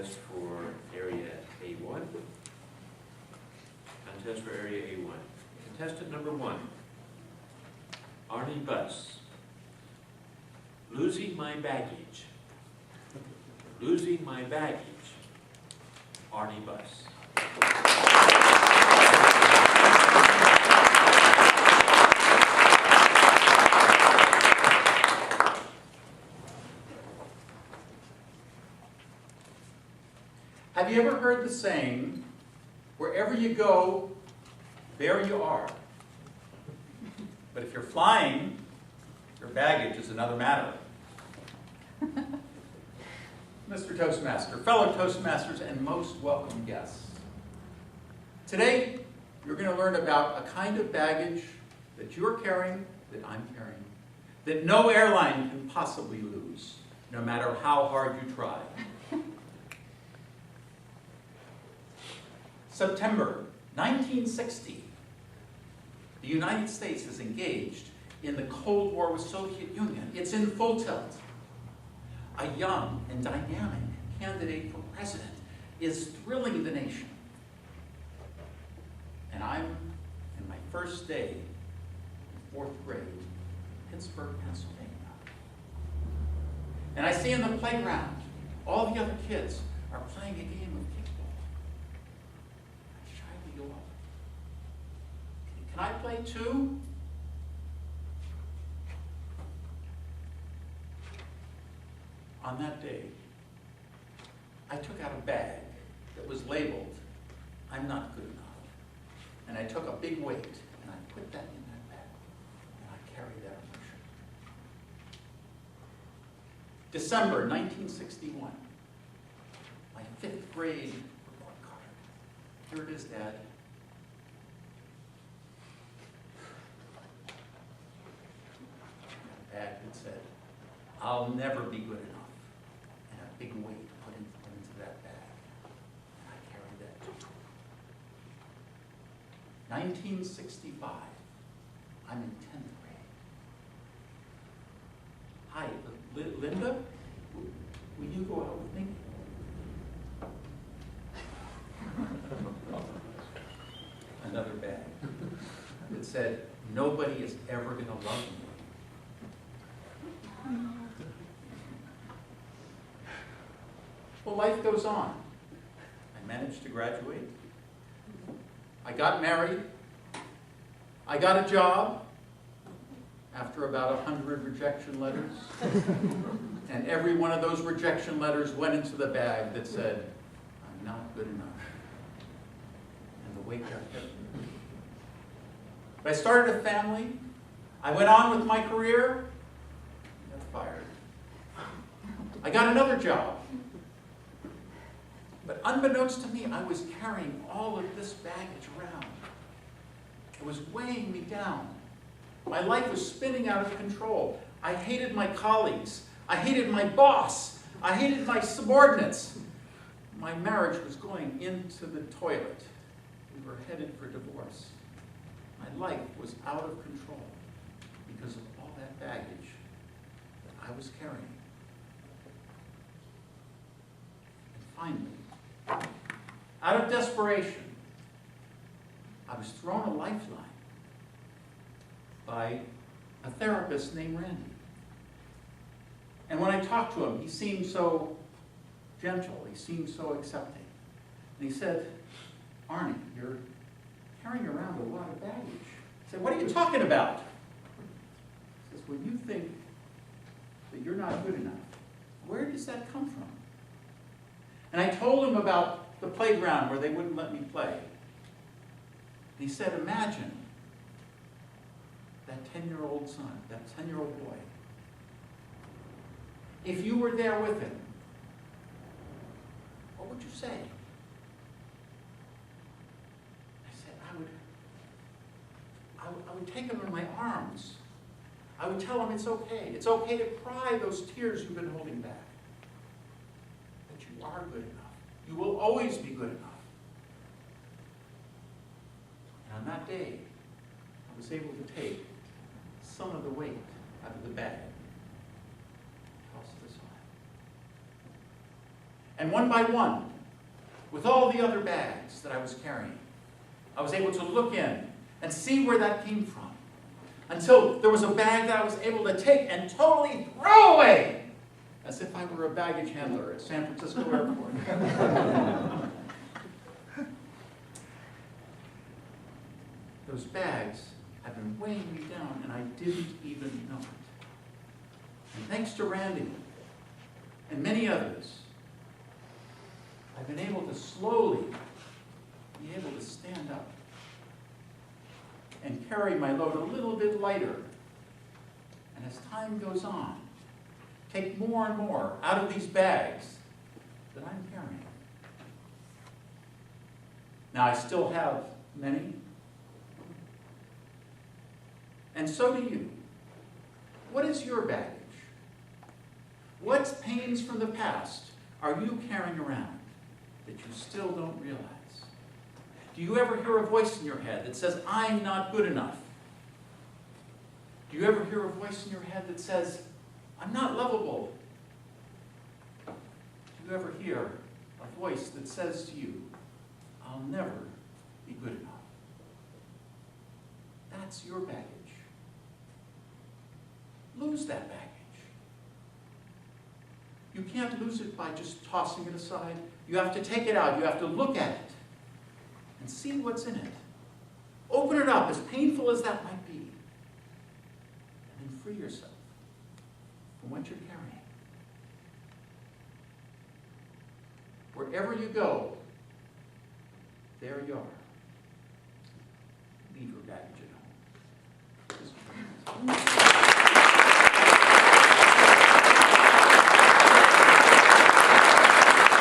contest for Area A1. Contest for Area A1. Contestant number 1, Arnie Buss. Losing my baggage. Losing my baggage. Arnie Buss. Have you ever heard the saying, wherever you go, there you are? But if you're flying, your baggage is another matter. Mr. Toastmaster, fellow Toastmasters, and most welcome guests. Today, you're going to learn about a kind of baggage that you're carrying, that I'm carrying, that no airline can possibly lose, no matter how hard you try. September 1960, the United States is engaged in the Cold War with Soviet Union. It's in full tilt. A young and dynamic candidate for president is thrilling the nation. And I'm in my first day in 4th grade, Pittsburgh, Pennsylvania. And I see in the playground, all the other kids are playing a game of kickball. I shyly go up. Can I play too? On that day, I took out a bag that was labeled, "I'm not good enough." And I took a big weight and I put that in that bag. And I carried that emotion. December 1961, my 5th grade report card. Here it is, Dad. A bag that said, "I'll never be good enough." And a big weight put into that bag. And I carried that too. 1965, I'm in 10th grade. Hi, Linda, will you go out with me? Another bag that said, "Nobody is ever going to love me." Well, life goes on. I managed to graduate. I got married. I got a job after about 100 rejection letters. And every one of those rejection letters went into the bag that said, "I'm not good enough." And the weight got heavy. But I started a family. I went on with my career. I got fired. I got another job. But unbeknownst to me, I was carrying all of this baggage around. It was weighing me down. My life was spinning out of control. I hated my colleagues. I hated my boss. I hated my subordinates. My marriage was going into the toilet. We were headed for divorce. My life was out of control because of all that baggage that I was carrying. And finally, out of desperation, I was thrown a lifeline by a therapist named Randy. And when I talked to him, he seemed so gentle, he seemed so accepting. And he said, "Arnie, you're carrying around a lot of baggage." I said, "What are you talking about?" He says, "When you think that you're not good enough, where does that come from?" And I told him about the playground where they wouldn't let me play. And he said, "Imagine that 10-year-old son, that 10-year-old boy. If you were there with him, what would you say?" I said, I would take him in my arms. I would tell him it's okay. It's okay to cry those tears you've been holding back. That you are good enough. You will always be good enough. And on that day, I was able to take some of the weight out of the bag, toss it aside. And one by one, with all the other bags that I was carrying, I was able to look in and see where that came from. Until there was a bag that I was able to take and totally throw away, as if I were a baggage handler at San Francisco Airport. Those bags had been weighing me down, and I didn't even know it. And thanks to Randy and many others, I've been able to slowly be able to stand up and carry my load a little bit lighter. And as time goes on, take more and more out of these bags that I'm carrying. Now, I still have many, and so do you. What is your baggage? What pains from the past are you carrying around that you still don't realize? Do you ever hear a voice in your head that says, I'm not good enough? Do you ever hear a voice in your head that says, I'm not lovable? Do you ever hear a voice that says to you, I'll never be good enough? That's your baggage. Lose that baggage. You can't lose it by just tossing it aside. You have to take it out. You have to look at it and see what's in it. Open it up, as painful as that might be. And then free yourself from what you're carrying. Wherever you go, there you are. Leave your baggage